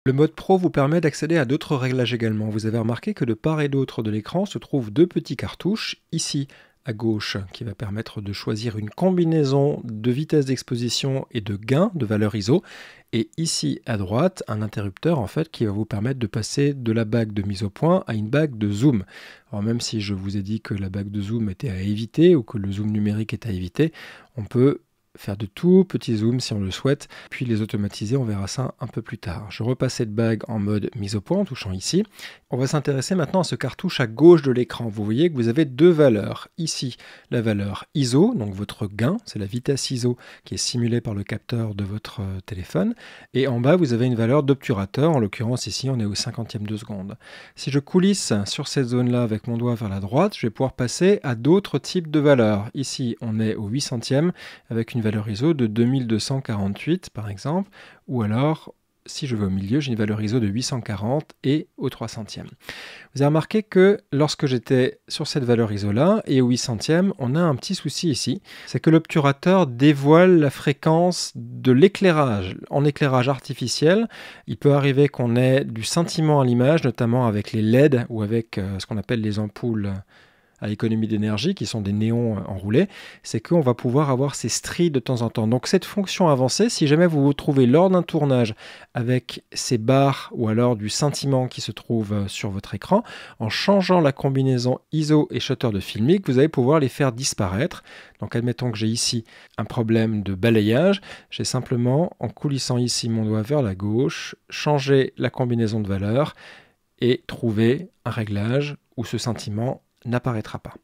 Le mode Pro vous permet d'accéder à d'autres réglages également. Vous avez remarqué que de part et d'autre de l'écran se trouvent deux petits cartouches, ici à gauche, qui va permettre de choisir une combinaison de vitesse d'exposition et de gain de valeur ISO, et ici à droite, un interrupteur en fait qui va vous permettre de passer de la bague de mise au point à une bague de zoom. Alors même si je vous ai dit que la bague de zoom était à éviter ou que le zoom numérique est à éviter, on peut faire de tout petits zooms si on le souhaite, puis les automatiser, on verra ça un peu plus tard. Je repasse cette bague en mode mise au point en touchant ici. On va s'intéresser maintenant à ce cartouche à gauche de l'écran. Vous voyez que vous avez deux valeurs. Ici, la valeur ISO, donc votre gain, c'est la vitesse ISO qui est simulée par le capteur de votre téléphone. Et en bas, vous avez une valeur d'obturateur, en l'occurrence ici, on est au 50e de seconde. Si je coulisse sur cette zone-là avec mon doigt vers la droite, je vais pouvoir passer à d'autres types de valeurs. Ici, on est au 800e avec une valeur ISO de 2248 par exemple, ou alors si je vais au milieu, j'ai une valeur ISO de 840 et au 300e. Vous avez remarqué que lorsque j'étais sur cette valeur ISO là et au 800e, on a un petit souci ici, c'est que l'obturateur dévoile la fréquence de l'éclairage. En éclairage artificiel, il peut arriver qu'on ait du scintillement à l'image, notamment avec les LED ou avec ce qu'on appelle les ampoules à économie d'énergie, qui sont des néons enroulés, c'est qu'on va pouvoir avoir ces stries de temps en temps. Donc cette fonction avancée, si jamais vous vous trouvez lors d'un tournage avec ces barres ou alors du scintillement qui se trouve sur votre écran, en changeant la combinaison ISO et shutter de filmic, vous allez pouvoir les faire disparaître. Donc admettons que j'ai ici un problème de balayage, j'ai simplement, en coulissant ici mon doigt vers la gauche, changé la combinaison de valeurs et trouvé un réglage où ce scintillement n'apparaîtra pas.